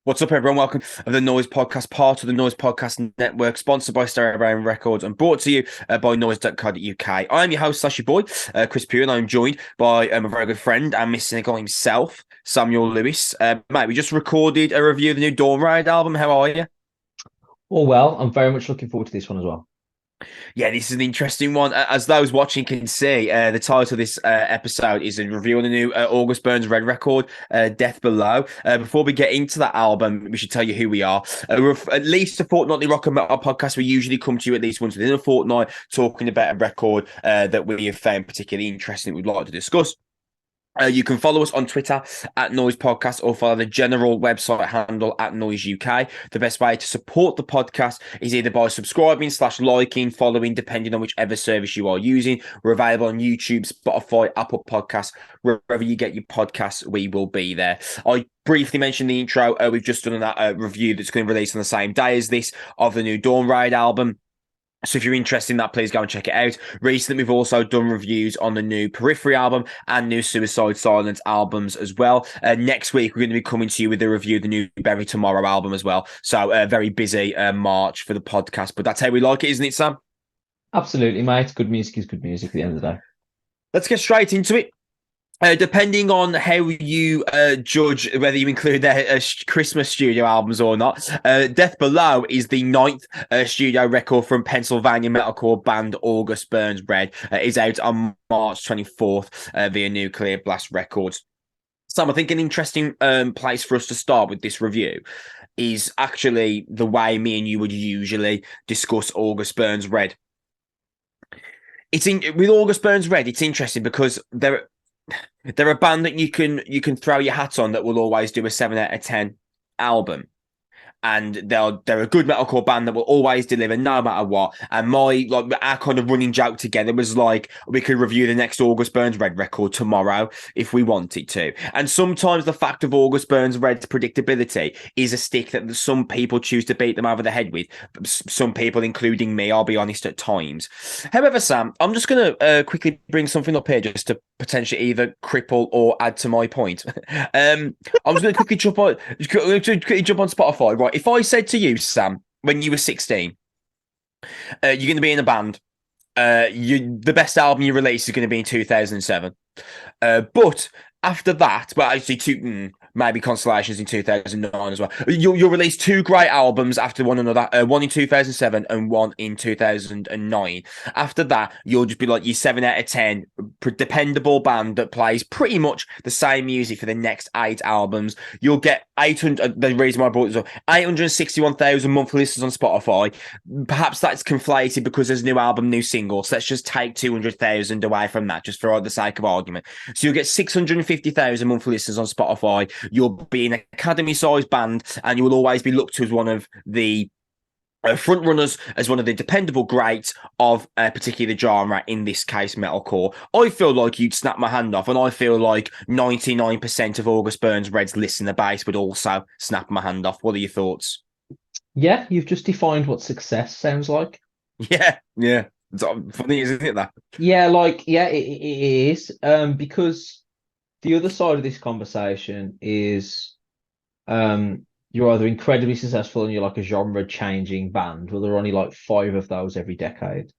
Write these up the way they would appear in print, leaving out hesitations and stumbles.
What's up, everyone? Welcome to the Noizze Podcast, part of the Noizze Podcast Network, sponsored by Stereo Brown Records and brought to you by Noizze.co.uk. I'm your host, slash your boy, Chris Pugh, and I'm joined by a very good friend and Miss Senegal himself, Samuel Lewis. Mate, we just recorded a review of the new Dawn Ride album. How are you? Well, I'm very much looking forward to this one as well. Yeah, this is an interesting one. As those watching can see, the title of this episode is a review on the new August Burns Red record, Death Below. Before we get into that album, we should tell you who we are. We're at least a fortnightly rock and metal podcast. We usually come to you at least once within a fortnight talking about a record that we have found particularly interesting that we'd like to discuss. You can follow us on Twitter at Noizze Podcast or follow the general website handle at Noizze UK. The best way to support the podcast is either by subscribing / liking, following, depending on whichever service you are using. We're available on YouTube, Spotify, Apple Podcasts, wherever you get your podcasts, we will be there. I briefly mentioned the intro. We've just done that review that's going to release on the same day as this of the new Dawn Ride album. So if you're interested in that, please go and check it out. Recently, we've also done reviews on the new Periphery album and new Suicide Silence albums as well. Next week, we're going to be coming to you with a review of the new Bury Tomorrow album as well. So very busy March for the podcast, but that's how we like it, isn't it, Sam? Absolutely, mate. Good music is good music at the end of the day. Let's get straight into it. Depending on how you judge whether you include their Christmas studio albums or not, Death Below is the ninth studio record from Pennsylvania metalcore band August Burns Red. Is out on March 24th via Nuclear Blast Records. Sam, I think an interesting place for us to start with this review is actually the way me and you would usually discuss August Burns Red. With August Burns Red, it's interesting because they're a band that you can throw your hat on that will always do a 7 out of 10 album. And they're a good metalcore band that will always deliver no matter what. And our kind of running joke together was like we could review the next August Burns Red record tomorrow if we wanted to. And sometimes the fact of August Burns Red's predictability is a stick that some people choose to beat them over the head with. Some people, including me, I'll be honest, at times. However, Sam, I'm just going to quickly bring something up here just to potentially either cripple or add to my point. I'm just going to quickly jump on Spotify. Right, if I said to you, Sam, when you were 16, you're going to be in a band. The best album you release is going to be in 2007. But after that, well, actually, maybe Constellations in 2009 as well. You'll release two great albums after one another, one in 2007 and one in 2009. After that, you'll just be like your 7 out of 10 dependable band that plays pretty much the same music for the next 8 albums. You'll get 800. The reason why I brought this up, 861,000 monthly listeners on Spotify. Perhaps that's conflated because there's new album, new singles. So let's just take 200,000 away from that, just for the sake of argument. So you'll get 650,000 monthly listeners on Spotify. You'll be an academy-sized band, and you will always be looked to as one of the front runners, as one of the dependable greats of particularly the genre, in this case metalcore. I feel like you'd snap my hand off, and I feel like 99% of August Burns Red's listener base would also snap my hand off. What are your thoughts? Yeah, you've just defined what success sounds like. Yeah, yeah. It's funny, isn't it, that? It is. Because the other side of this conversation is you're either incredibly successful and you're like a genre-changing band, well, there are only like 5 of those every decade,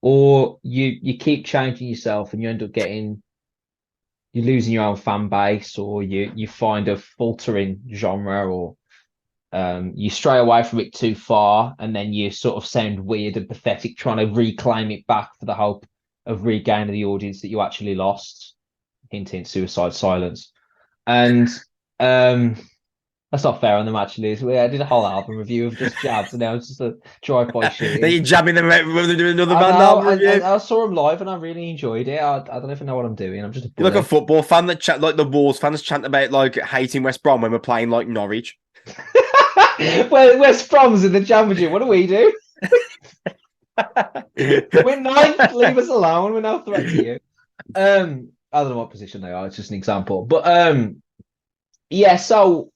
or you keep changing yourself and you end up you're losing your own fan base, or you find a faltering genre, or you stray away from it too far, and then you sort of sound weird and pathetic trying to reclaim it back for the hope of regaining the audience that you actually lost. Hint, hint, Suicide Silence. And that's not fair on them, actually. So I did a whole album review of just jabs, and now it's just a drive-by Then shooting. you're jabbing them out when they're doing another I band know, album and review. I saw him live, and I really enjoyed it. I don't even know what I'm doing. I'm just a You're like a bully. football fan that chant like the Wolves fans chant about like hating West Brom when we're playing like Norwich. Well, West Brom's in the championship. What do we do? We're ninth. Leave us alone. We're no threat to you. I don't know what position they are. It's just an example. But yeah. So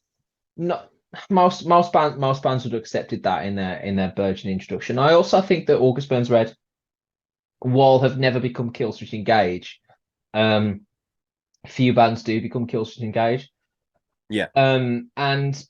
no, most bands would have accepted that in their burgeoning introduction. I also think that August Burns Red, while have never become Killswitch Engage, few bands do become Killswitch Engage. Yeah. And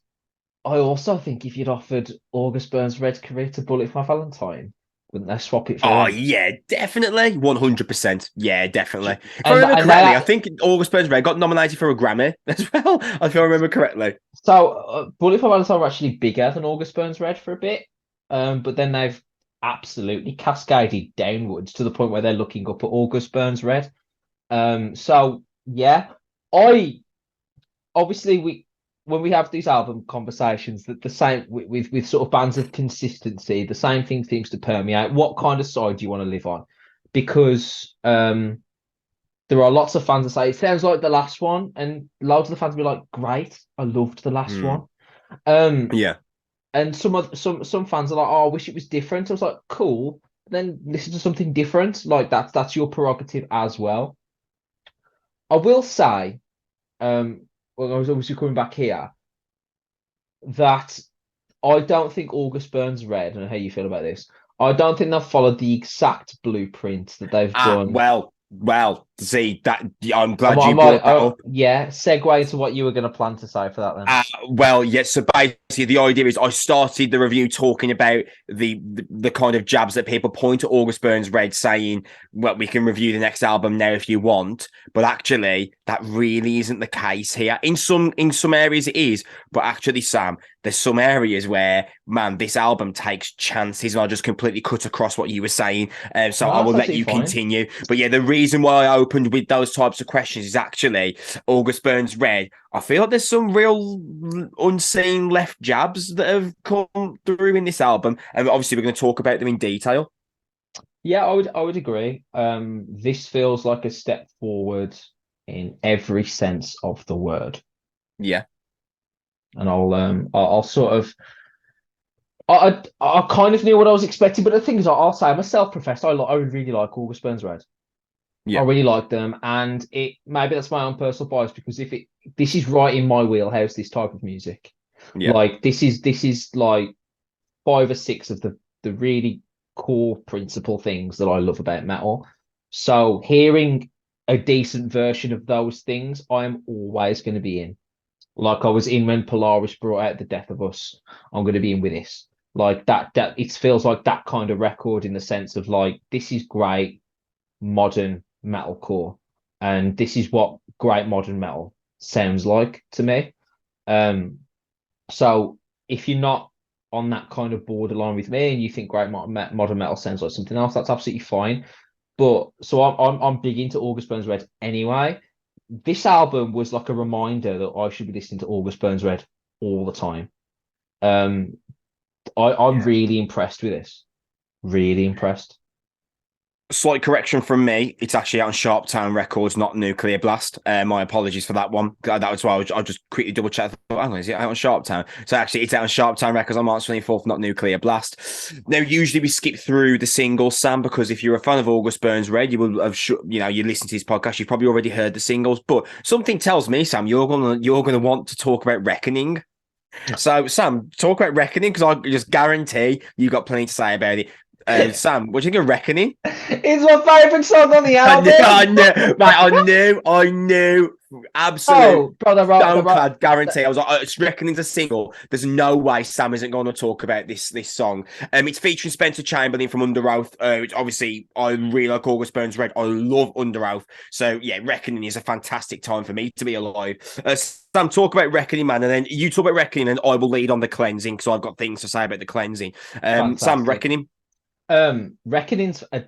I also think if you'd offered August Burns Red's career to Bullet for My Valentine, wouldn't they swap it for Oh him? yeah, definitely, 100%. Yeah, definitely. If I And remember and correctly, I they think August Burns Red got nominated for a Grammy as well. If I remember correctly. so Bullet for My Valentine were actually bigger than August Burns Red for a bit, but then they've absolutely cascaded downwards to the point where they're looking up at August Burns Red. So yeah, I obviously we when we have these album conversations that the same with sort of bands of consistency, the same thing seems to permeate. What kind of side do you want to live on? Because there are lots of fans that say it sounds like the last one, and loads of the fans will be like, "Great, I loved the last Hmm. one." Um, Yeah. and some fans are like, "Oh, I wish it was different." I was like, "Cool." Then listen to something different. Like that's your prerogative as well. I will say, well, I was obviously coming back here that I don't think August Burns Red. I don't know how you feel about this. I don't think they've followed the exact blueprint that they've Ah, done. well. See that. I'm I'm, glad you I'm like, brought that up. yeah, segue into what you were going to plan to say for that then. Well, yes. So basically, the idea is I started the review talking about the kind of jabs that people point to August Burns Red, saying, "Well, we can review the next album now if you want," but actually, that really isn't the case here. In some areas, it is, but actually, Sam, there's some areas where, man, this album takes chances, and I just completely cut across what you were saying. So I No, will that's let absolutely you fine. continue. But yeah, the reason why I opened with those types of questions is actually August Burns Red. I feel like there's some real unseen left jabs that have come through in this album, and obviously we're going to talk about them in detail. Yeah, I would agree. This feels like a step forward in every sense of the word, Yeah, and I'll sort of I kind of knew what I was expecting, but the thing is, I'll say I'm a self-professed. I really like August Burns Red. I yeah, really like them, and it maybe that's my own personal bias because if it this is right in my wheelhouse, this type of music. yeah, Like this is like five or six of the really core principal things that I love about metal. So hearing a decent version of those things, I am always going to be in. Like I was in when Polaris brought out The Death of Us. I'm going to be in with this. Like that it feels like that kind of record in the sense of like this is great modern metalcore, and this is what great modern metal sounds like to me. Um, so if you're not on that kind of borderline with me and you think great modern metal sounds like something else, that's absolutely fine. But so I'm big into August Burns Red anyway. This album was like a reminder that I should be listening to August Burns Red all the time. Um, I'm yeah. really impressed with this. Really impressed. Slight correction from me. It's actually out on Sharptown Records, not Nuclear Blast. My apologies for that one. That was why I'll just quickly double check. Hang on, is it out on Sharptown? So actually, it's out on Sharptown Records on March 24th, not Nuclear Blast. Now, usually we skip through the singles, Sam, because if you're a fan of August Burns Red, you will have, you listen to his podcast, you've probably already heard the singles. But something tells me, Sam, you're gonna want to talk about Reckoning. So, Sam, talk about Reckoning because I just guarantee you got plenty to say about it. Sam, what do you think of Reckoning? It's my favorite song on the I knew, I album. knew, mate, I knew. Absolute Oh, bro, stone-clad guarantee. I was like, it's Reckoning's a single. There's no way Sam isn't going to talk about this song. It's featuring Spencer Chamberlain from Under Oath. Which obviously, I really like August Burns Red. I love Under Oath. So, yeah, Reckoning is a fantastic time for me to be alive. Sam, talk about Reckoning, man, and then you talk about Reckoning, and I will lead on the cleansing because I've got things to say about the cleansing. Sam, fantastic. Reckoning. Reckoning's a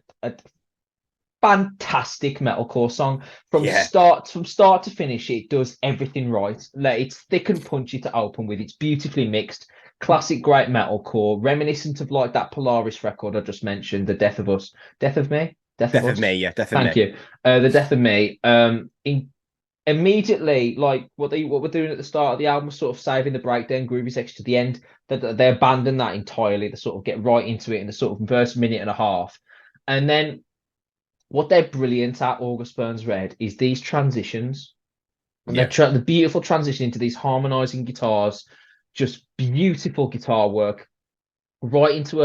fantastic metalcore song Yeah, from start to finish. It does everything right. Like it's thick and punchy to open with. It's beautifully mixed. Classic great metalcore, reminiscent of like that Polaris record I just mentioned, The Death of Us, Death of Me, Death of Death of Us. Me. Yeah, Death of Thank Me. you. The Death of Me. Immediately, like what we're doing at the start of the album, sort of saving the breakdown groovy section to the end. That they abandon that entirely. They sort of get right into it in the sort of first minute and a half, and then what they're brilliant at, August Burns Red, is these transitions and Yeah. the beautiful transition into these harmonizing guitars, just beautiful guitar work. right into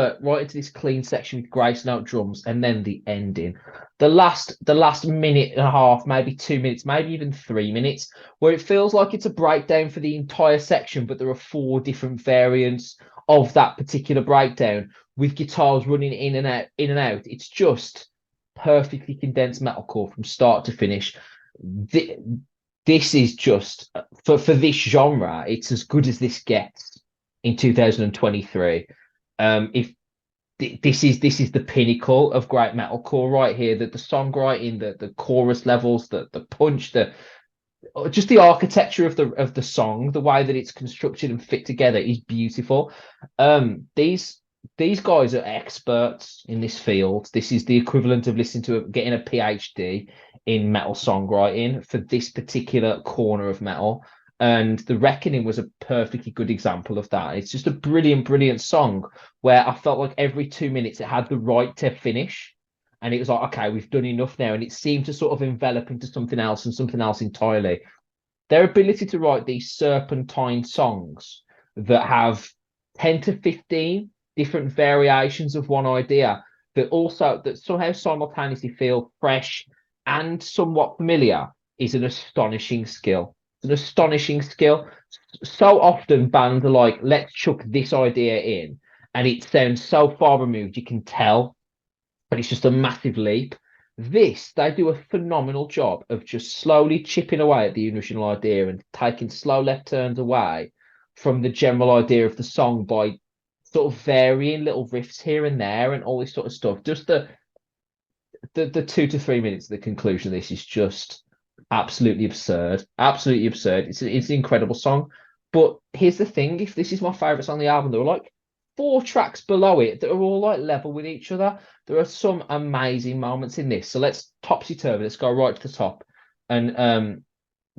this clean section with grace note drums, and then the ending. The last minute and a half, maybe 2 minutes, maybe even 3 minutes, where it feels like it's a breakdown for the entire section, but there are four different variants of that particular breakdown with guitars running in and out, in and out. It's just perfectly condensed metalcore from start to finish. Th- this is just for this genre, it's as good as this gets in 2023. If this is the pinnacle of great metalcore right here, that the songwriting, the chorus levels, the punch, the just the architecture of the song, the way that it's constructed and fit together is beautiful. These guys are experts in this field. This is the equivalent of listening to getting a PhD in metal songwriting for this particular corner of metal. And The Reckoning was a perfectly good example of that. It's just a brilliant, brilliant song where I felt like every 2 minutes it had the right to finish. And it was like, okay, we've done enough now. And it seemed to sort of envelop into something else and something else entirely. Their ability to write these serpentine songs that have 10 to 15 different variations of one idea that somehow simultaneously feel fresh and somewhat familiar is an astonishing skill. It's an astonishing skill. So often bands are like, let's chuck this idea in, and it sounds so far removed, you can tell, but it's just a massive leap. They do a phenomenal job of just slowly chipping away at the original idea and taking slow left turns away from the general idea of the song by sort of varying little riffs here and there and all this sort of stuff. Just the 2 to 3 minutes of the conclusion of this is just absolutely absurd. Absolutely absurd. It's an incredible song. But here's the thing: if this is my favorite song on the album, there are like four tracks below it that are all like level with each other. There are some amazing moments in this. So let's topsy turvy. Let's go right to the top. And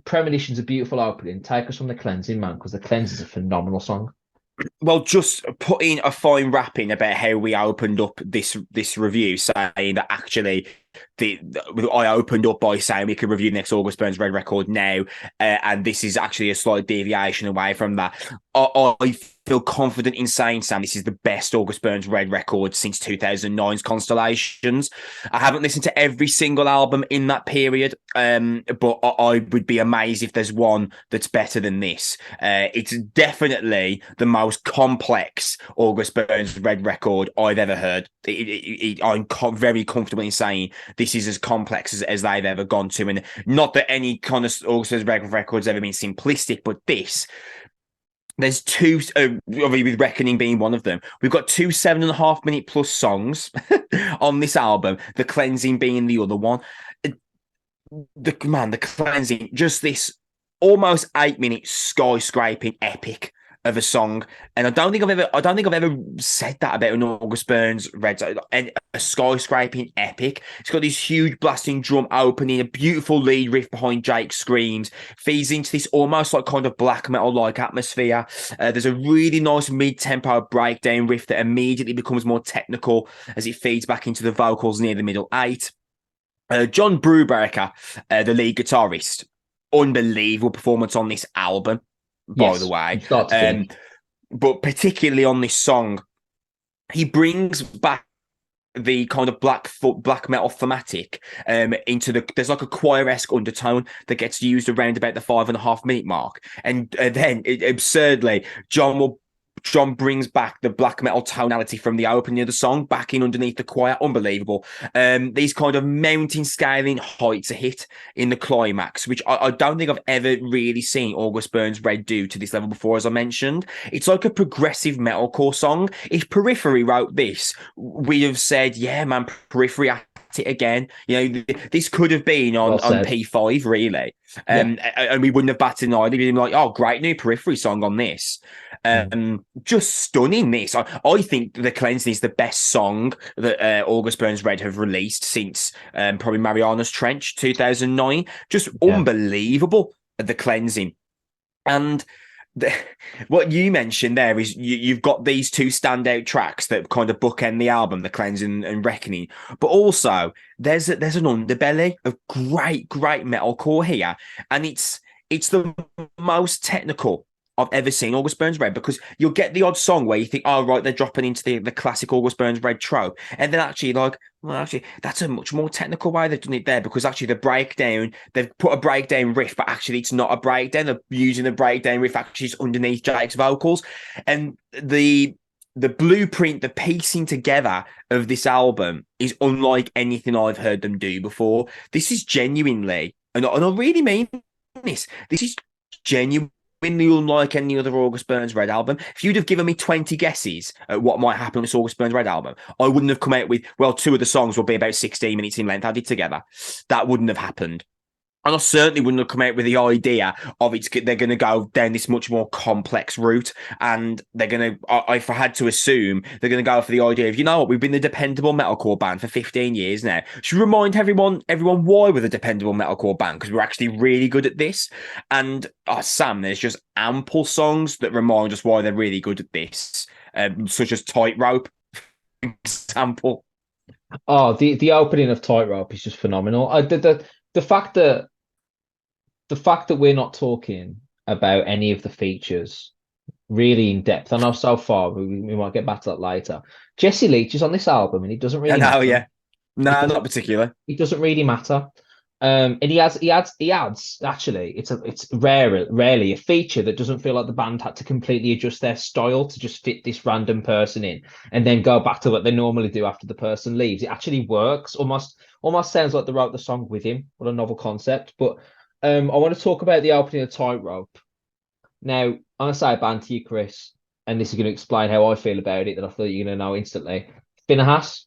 Premonition's a beautiful opening. Take us from the cleansing, man, because the cleansing is a phenomenal song. Well, just putting a fine wrapping about how we opened up this review, saying that actually I opened up by saying we could review the next August Burns Red record now, and this is actually a slight deviation away from that. I feel confident in saying, Sam, this is the best August Burns Red record since 2009's Constellations. I haven't listened to every single album in that period, but I would be amazed if there's one that's better than this. It's definitely the most complex August Burns Red record I've ever heard. I'm very comfortable in saying this is as complex as they've ever gone to, and not that any kind of August Burns Red record's ever been simplistic, but this. There's two, with Reckoning being one of them. We've got two 7.5 minute plus songs on this album, The Cleansing being the other one. The Cleansing, just this almost 8 minute skyscraping epic of a song, and I don't think I've ever said that about an August Burns Red, a skyscraping epic. It's got this huge blasting drum opening, a beautiful lead riff behind Jake's screams, feeds into this almost like kind of black metal like atmosphere. There's a really nice mid tempo breakdown riff that immediately becomes more technical as it feeds back into the vocals near the middle eight. John Brubaker, the lead guitarist, unbelievable performance on this album, by the Yes, way. from start to finish. But particularly on this song, he brings back the kind of black metal thematic into there's like a choir-esque undertone that gets used around about the 5.5 minute mark, and then absurdly John brings back the black metal tonality from the opening of the song back in underneath the choir. Unbelievable. These kind of mountain scaling heights are hit in the climax, which I don't think I've ever really seen August Burns Red do to this level before, as I mentioned. It's like a progressive metalcore song. If Periphery wrote this, we'd have said, yeah, man, Periphery at it again. You know, this could have been Well on said. P5, really. Yeah. And we wouldn't have batted an eyelid. We'd been like, oh, great new Periphery song on this. Mm. Just stunning this. I think The Cleansing is the best song that August Burns Red have released since probably Mariana's Trench 2009. Just Yeah. unbelievable, The Cleansing. And what you mentioned there is you've got these two standout tracks that kind of bookend the album, The Cleansing and Reckoning, but also there's an underbelly of great metalcore here, and it's the most technical I've ever seen August Burns Red, because you'll get the odd song where you think, oh, right, they're dropping into the classic August Burns Red trope. And then actually, like, well, actually, that's a much more technical way they've done it there, because actually the breakdown, they've put a breakdown riff, but actually it's not a breakdown. They're using the breakdown riff actually just underneath Jake's vocals. And the blueprint, the piecing together of this album is unlike anything I've heard them do before. This is genuinely, and I really mean this, this is genuinely unlike any other August Burns Red album. If you'd have given me 20 guesses at what might happen on this August Burns Red album, I wouldn't have come out with, well, two of the songs will be about 16 minutes in length added together. That wouldn't have happened. And I certainly wouldn't have come out with the idea of they're going to go down this much more complex route. And they're going to, if I had to assume, they're going to go for the idea of, you know what, we've been the dependable metalcore band for 15 years now. Should we remind everyone why we're the dependable metalcore band? Because we're actually really good at this. And Sam, there's just ample songs that remind us why they're really good at this, such as Tightrope, for example. Oh, the opening of Tightrope is just phenomenal. The fact that the fact that we're not talking about any of the features really in depth. I know so far we might get back to that later. Jesse Leach is on this album, and it doesn't I really know, matter. yeah. It No, not doesn't. particularly. It doesn't really matter. And he adds. Actually, it's rarely a feature that doesn't feel like the band had to completely adjust their style to just fit this random person in, and then go back to what they normally do after the person leaves. It actually works. Almost sounds like they wrote the song with him. What a novel concept. But I want to talk about the opening of Tightrope. Now, I'm gonna say a band to you, Chris, and this is going to explain how I feel about it. That I thought you're going to know instantly. Finneas.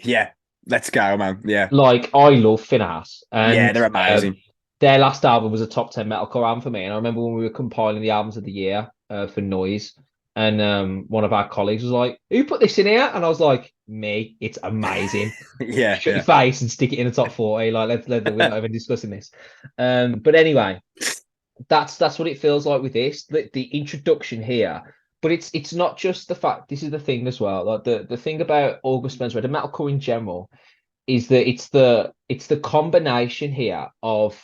Yeah, let's go, man. Yeah. Like, I love Finneas, Yeah, and they're amazing. their last album was a top 10 metalcore album for me. And I remember when we were compiling the albums of the year for Noizze, and one of our colleagues was like, "Who put this in here?" And I was like, "Me, it's amazing." Yeah, Shut your yeah. face and stick it in the top 40. Like, we're not even discussing this. But anyway, that's what it feels like with this. The introduction here. But it's not just the fact, this is the thing as well. Like the thing about August Burns Red and metalcore in general is that it's the combination here of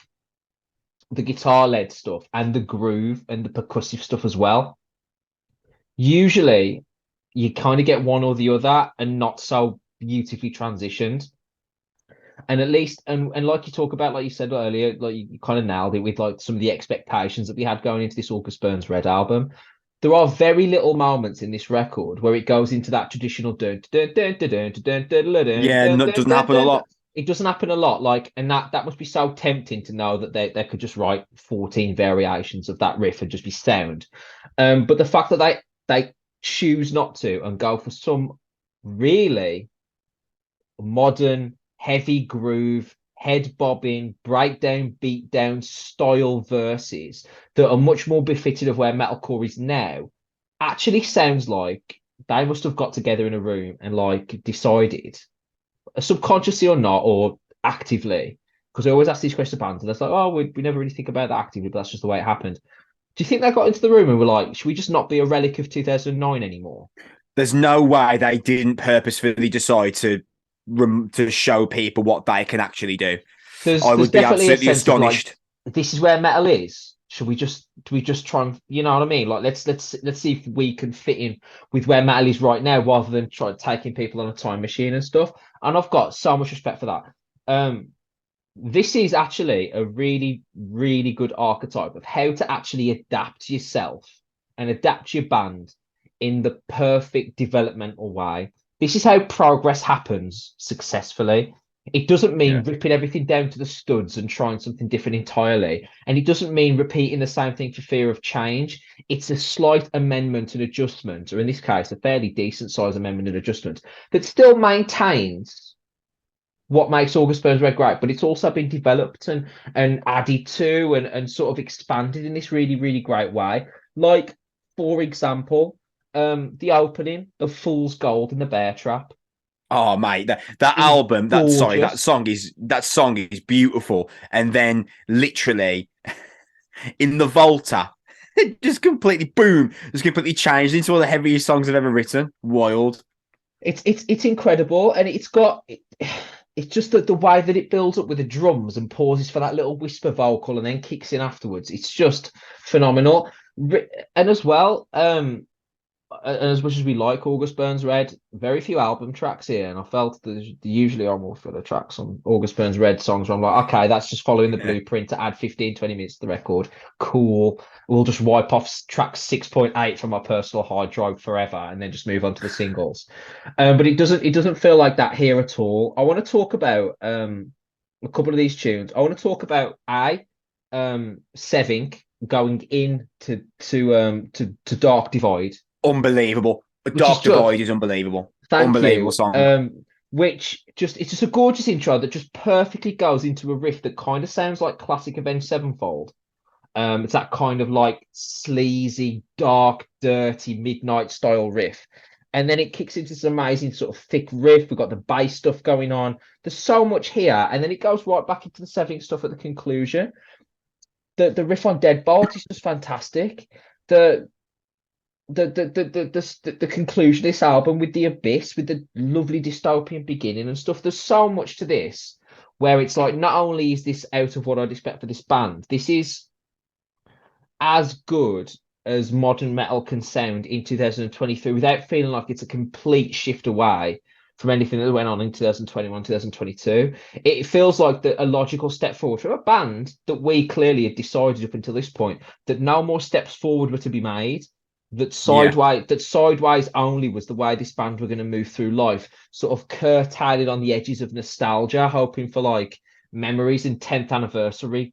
the guitar led stuff and the groove and the percussive stuff as well. Usually you kind of get one or the other and not so beautifully transitioned. And at least and like you talk about, like you said earlier, like you kind of nailed it with like some of the expectations that we had going into this August Burns Red album. There are very little moments in this record where it goes into that traditional dun dun dun dun dun dun dun dun Yeah, dun no, it dun doesn't dun happen a dun. lot. It doesn't happen a lot, like, and that must be so tempting to know that they could just write 14 variations of that riff and just be sound. But the fact that they choose not to and go for some really modern, heavy groove, head bobbing, breakdown, beatdown style verses that are much more befitted of where metalcore is now, actually sounds like they must have got together in a room and like decided, subconsciously or not, or actively, because I always ask these questions to bands, and it's like, oh, we never really think about that actively, but that's just the way it happened. Do you think they got into the room and were like, should we just not be a relic of 2009 anymore? There's no way they didn't purposefully decide to show people what they can actually do. There's I there's would be definitely a absolutely sense of like, astonished. this is where metal is. Should we just do we just try and, you know what I mean? Like, let's see if we can fit in with where metal is right now, rather than try taking people on a time machine and stuff. And I've got so much respect for that. This is actually a really, really good archetype of how to actually adapt yourself and adapt your band in the perfect developmental way. This is how progress happens successfully. It doesn't mean Yeah. ripping everything down to the studs and trying something different entirely. And it doesn't mean repeating the same thing for fear of change. It's a slight amendment and adjustment, or in this case, a fairly decent size amendment and adjustment that still maintains what makes August Burns Red great, but it's also been developed and added to and sort of expanded in this really, really great way. Like, for example, the opening of Fool's Gold and the Bear Trap Oh mate, that is album, gorgeous. that song is beautiful. And then literally in the Volta, it just completely boom, just completely changed into one of the heaviest songs I've ever written. Wild. It's incredible, and it's just that the way that it builds up with the drums and pauses for that little whisper vocal and then kicks in afterwards. It's just phenomenal. And as well, and as much as we like August Burns Red, very few album tracks here, and I felt there usually are more filler tracks on August Burns Red songs where I'm like, okay, that's just following the Yeah. blueprint to add 15, 20 minutes to the record. Cool. We'll just wipe off track 6.8 from my personal hard drive forever and then just move on to the singles. But it doesn't feel like that here at all. I want to talk about a couple of these tunes. I want to talk about Sevink going in to Dark Divide, Unbelievable. which is Dark just Divide is unbelievable. thank Unbelievable you. song. Which just it's just a gorgeous intro that just perfectly goes into a riff that kind of sounds like classic Avenged Sevenfold. It's that kind of like sleazy, dark, dirty midnight style riff. And then it kicks into this amazing sort of thick riff. We've got the bass stuff going on. There's so much here. And then it goes right back into the seven stuff at the conclusion. The riff on Deadbolt is just fantastic. The the conclusion of this album with the abyss, with the lovely dystopian beginning and stuff. There's so much to this where it's like not only is this out of what I'd expect for this band, this is as good as modern metal can sound in 2023 without feeling like it's a complete shift away from anything that went on in 2021, 2022. It feels like a logical step forward for a band that we clearly had decided up until this point that no more steps forward were to be made. Yeah. That sideways only was the way this band were going to move through life, sort of curtailed on the edges of nostalgia, hoping for like memories and 10th anniversary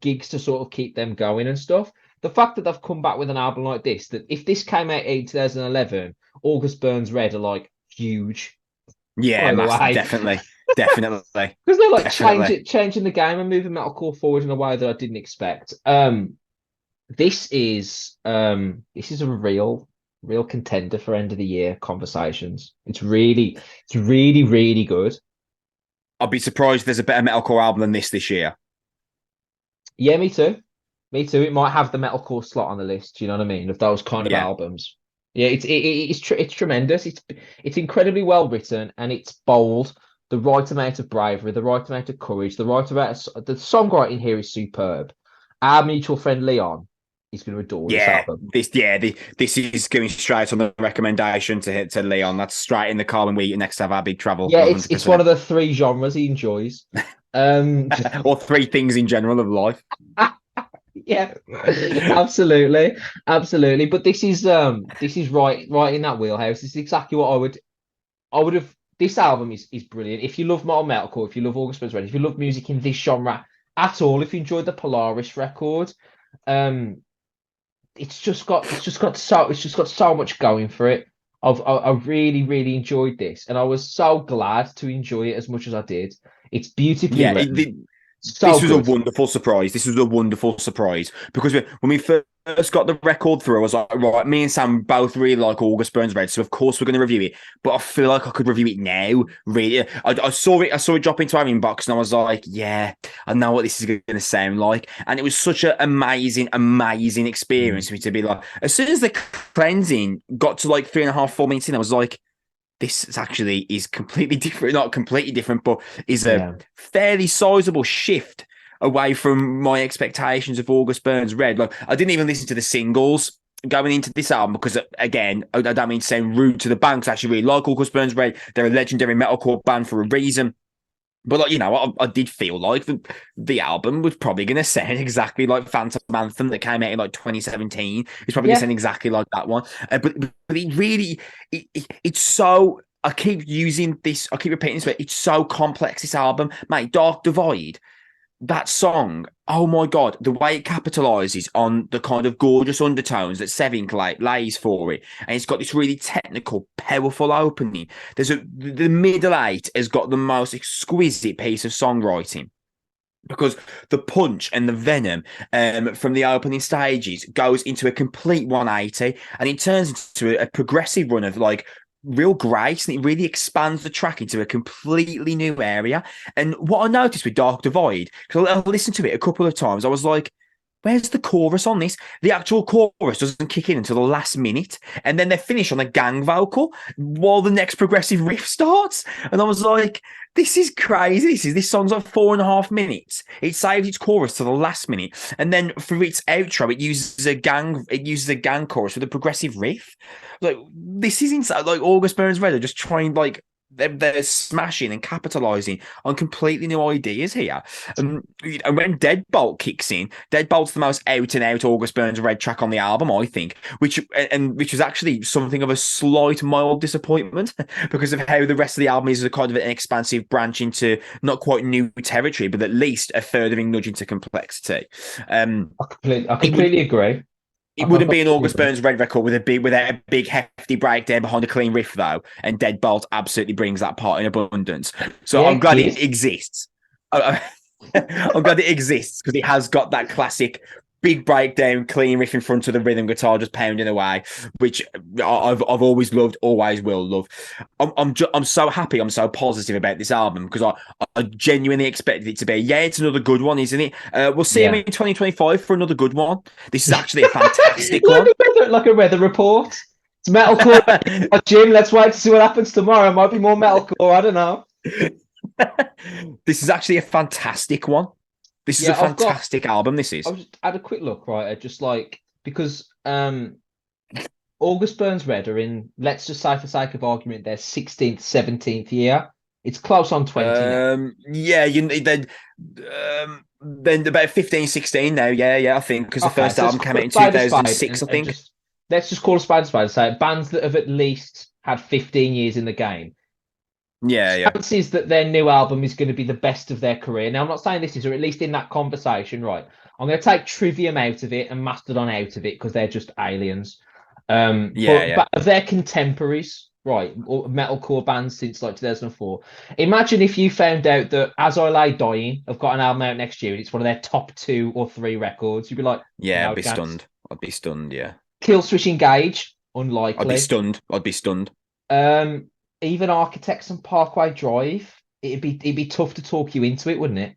gigs to sort of keep them going and stuff. The fact that they've come back with an album like this, that if this came out in 2011, August Burns Red are like huge, Yeah, by the way, definitely. Definitely. because they're like Definitely. changing the game and moving metalcore forward in a way that I didn't expect. This is a real contender for end of the year conversations. It's really good. I'd be surprised if there's a better metalcore album than this year. Yeah, me too. Me too. It might have the metalcore slot on the list. You know what I mean? Of those kind of Yeah. albums. Yeah, it's tremendous. It's incredibly well written and it's bold. The right amount of bravery, the right amount of courage, the right amount of the songwriting here is superb. Our mutual friend Leon is going to adore this Yeah, album. this is going straight on the recommendation to hit to Leon. That's straight in the car when we next have our big travel, Yeah, it's one 100%. of the three genres he enjoys. Um, Or three things in general of life. yeah, absolutely, absolutely. But this is right in that wheelhouse. This is exactly what I would have. This album is brilliant. If you love metalcore, if you love August Burns Red, if you love music in this genre at all, if you enjoyed the Polaris record, um, it's just got so much going for it. I really enjoyed this, and I was so glad to enjoy it as much as I did. It's beautifully Yeah, written, so this was a good. wonderful surprise. This was a wonderful surprise because when we first got the record through, I was like, right, me and Sam both really like August Burns Red, so of course we're going to review it. But I feel like I could review it now. Really, I saw it drop into our inbox, and I was like, yeah, I know what this is going to sound like. And it was such an amazing Mm. experience for me to be like, as soon as the cleansing got to like 3.5, 4 minutes in, I was like, this actually is completely different, not completely different, but is a Yeah. fairly sizable shift away from my expectations of August Burns Red. Like, I didn't even listen to the singles going into this album because, again, I don't mean to sound rude to the band because I actually really like August Burns Red. They're a legendary metalcore band for a reason. But like, I did feel like the album was probably going to sound exactly like Phantom Anthem that came out in like 2017. It's probably going to Yeah. sound exactly like that one. But it really, it's so. I keep using this. I keep repeating this. But it's so complex. This album, mate. Dark Divide, that song, oh my god, the way it capitalizes on the kind of gorgeous undertones that Sevink lays for it, and it's got this really technical, powerful opening. The middle eight has got the most exquisite piece of songwriting because the punch and the venom from the opening stages goes into a complete 180 and it turns into a progressive run of like real grace and it really expands the track into a completely new area. And what I noticed with Dark Divide, because I listened to it a couple of times, I was like, Where's the chorus on this? The actual chorus doesn't kick in until the last minute, and then they finish on a gang vocal while the next progressive riff starts. And I was like, "This is crazy. This song's like 4.5 minutes. It saves its chorus to the last minute, and then for its outro, it uses a gang chorus with a progressive riff. Like this is insane. Like August Burns Red are just trying like they're smashing and capitalizing on completely new ideas here. And when Deadbolt kicks in, Deadbolt's the most out and out August Burns Red track on the album, I think, which was actually something of a slight mild disappointment because of how the rest of the album is a kind of an expansive branch into not quite new territory, but at least a furthering nudge into complexity. I It would completely agree. it I wouldn't be an completely August agree. Burns Red record without a big hefty breakdown behind a clean riff though, and Deadbolt absolutely brings that part in abundance. So Yeah, I'm glad it Kiss. exists. I'm glad it exists because it has got that classic big breakdown, clean riff in front of the rhythm guitar just pounding away, which I've always loved, always will love. I'm so happy, I'm so positive about this album because I genuinely expected it to be. Yeah, it's another good one, isn't it? We'll see him Yeah. in 2025 for another good one. This is actually a fantastic like one. like a weather report. It's metalcore. Jim, let's wait to see what happens tomorrow. It might be more metalcore. I don't know. This is actually a fantastic one. This is a Yeah, fantastic album. This I is. was just had a quick look, right, at just like because August Burns Red are in, let's just say for sake of argument, their 16th, 17th year. It's close on 20 now. Yeah, then about 15, 16 now. Yeah, I think because the Okay, first so let's album came call out a in spade a spade 2006, I and think. just let's just call a spade a spade and say bands that have at least had 15 years in the game. Yeah. Chances that their new album is going to be the best of their career. Now, I'm not saying this is, or at least in that conversation, right? I'm going to take Trivium out of it and Mastodon out of it because they're just aliens. But Yeah. of their contemporaries, right, or metalcore bands since like 2004, imagine if you found out that As I Lay Dying have got an album out next year and it's one of their top 2 or 3 records. You'd be like, Yeah, no I'd be chance. stunned. I'd be stunned. Yeah, Kill Switch Engage, I'd be unlikely. stunned. I'd be stunned. Um, Even Architects and Parkway Drive, it'd be tough to talk you into it, wouldn't it?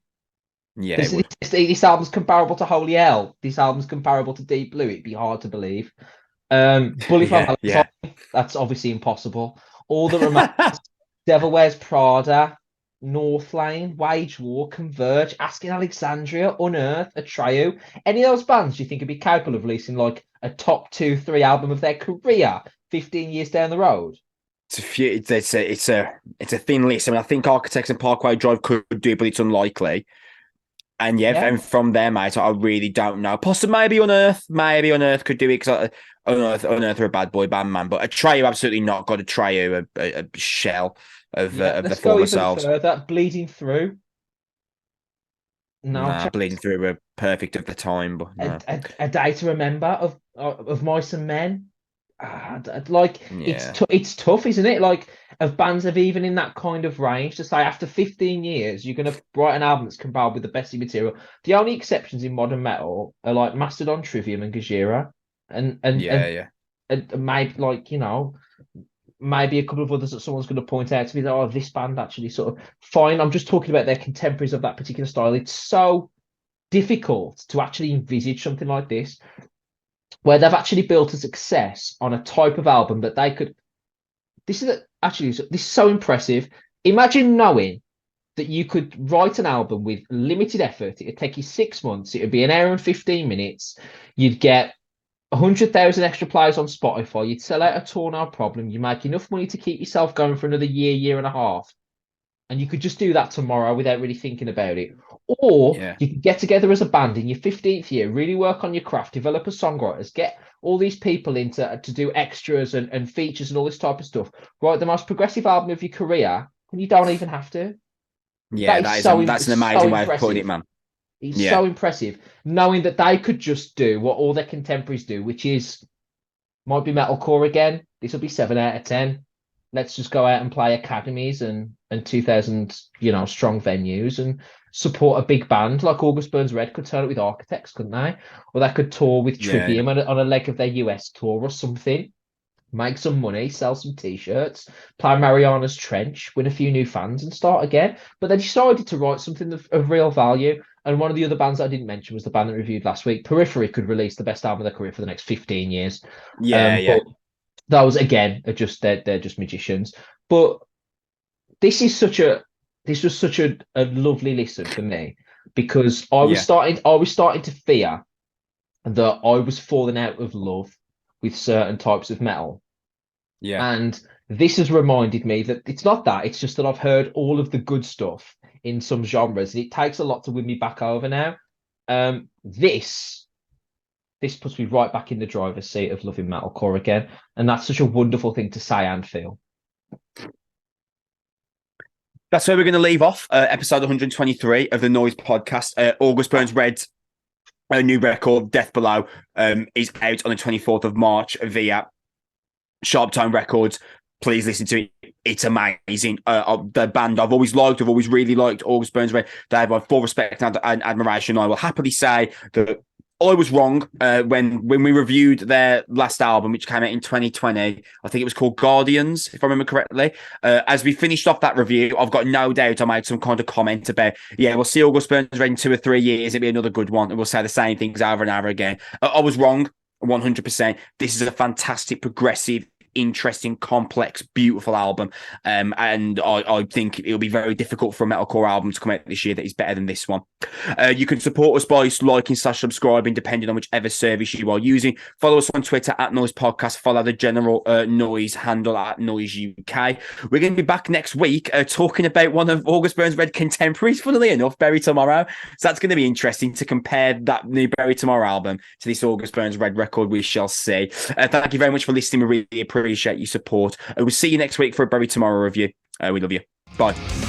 Yeah, it This, would. this album's comparable to Holy Hell. This album's comparable to Deep Blue. It'd be hard to believe. Bullet for Yeah. Valentine, that's obviously impossible. All that remains: Devil Wears Prada, North Lane, Wage War, Converge, Asking Alexandria, Unearth, Atreyu. Any of those bands do you think would be capable of releasing like a top 2, 3 album of their career 15 years down the road? It's a few. It's a thin list. I mean, I think Architects and Parkway Drive could do it, but it's unlikely. And yeah, Yeah. and from there, mate, I really don't know. Possibly maybe Unearth could do it because Unearth are a bad boy band, man. But Atreyu absolutely not got Atreyu, a shell Yeah, of the let's go former even selves. further. Bleeding Through, no Nah, chance. bleeding through were perfect at the time, but A, no. a Day to Remember of Mice and Men. Like Yeah, it's tough, isn't it? Like of bands of even in that kind of range to say after 15 years you're gonna write an album that's compiled with the best of material. The only exceptions in modern metal are like Mastodon, Trivium, and Gajira, and and and, yeah. and maybe like maybe a couple of others that someone's going to point out to me that oh this band actually sort of fine. I'm just talking about their contemporaries of that particular style. It's so difficult to actually envisage something like this where they've actually built a success on a type of album that they could. This is so impressive. Imagine knowing that you could write an album with limited effort. It'd take you 6 months. It would be an hour and 15 minutes. You'd get 100,000 extra plays on Spotify. You'd sell out a tour, no problem. You make enough money to keep yourself going for another year, year and a half. And you could just do that tomorrow without really thinking about it. Or Yeah. you could get together as a band in your 15th year, really work on your craft, develop as songwriters, get all these people into to do extras and features and all this type of stuff. Write the most progressive album of your career, and you don't even have to. Yeah, That is so that's an so amazing way of putting it, impressive. man. It's Yeah. so impressive knowing that they could just do what all their contemporaries do, which is might be metalcore again. This will be 7 out of 10. Let's just go out and play academies and 2000 strong venues and support a big band like August Burns Red could turn it with Architects, couldn't they? Or they could tour with Yeah. Trivium on a leg of their US tour or something. Make some money, sell some t-shirts, play Mariana's Trench, win a few new fans, and start again. But they decided to write something of real value. And one of the other bands that I didn't mention was the band that reviewed last week. Periphery could release the best album of their career for the next 15 years. Yeah, yeah, But that was again are just they're just magicians. But this is such a this was such a lovely listen for me because yeah, I was starting to fear that I was falling out of love with certain types of metal. yeah. And this has reminded me that it's not that, it's just that I've heard all of the good stuff in some genres, and it takes a lot to win me back over now. This puts me right back in the driver's seat of loving metalcore again, and that's such a wonderful thing to say and feel. That's where we're going to leave off episode 123 of the Noizze podcast. August Burns Red's new record, Death Below, is out on the 24th of March via Sharp Tone Records. Please listen to it. It's amazing. The band I've always liked, I've always really liked August Burns Red. They have my full respect and admiration. I will happily say that I was wrong when we reviewed their last album, which came out in 2020. I think it was called Guardians, if I remember correctly. As we finished off that review, I've got no doubt I made some kind of comment about, yeah, we'll see August Burns Red in 2 or 3 years. It'll be another good one. And we'll say the same things over and over again. I was wrong. 100%. This is a fantastic, progressive, interesting, complex, beautiful album. And I think it'll be very difficult for a metalcore album to come out this year that is better than this one. You can support us by liking / subscribing, depending on whichever service you are using. Follow us on Twitter at Noizze Podcast. Follow the general Noizze handle at Noizze UK. We're going to be back next week talking about one of August Burns Red contemporaries, funnily enough, Bury Tomorrow. So that's going to be interesting to compare that new Bury Tomorrow album to this August Burns Red record. We shall see. Thank you very much for listening. We really appreciate your support. We'll see you next week for a Bury Tomorrow review. We love you. Bye.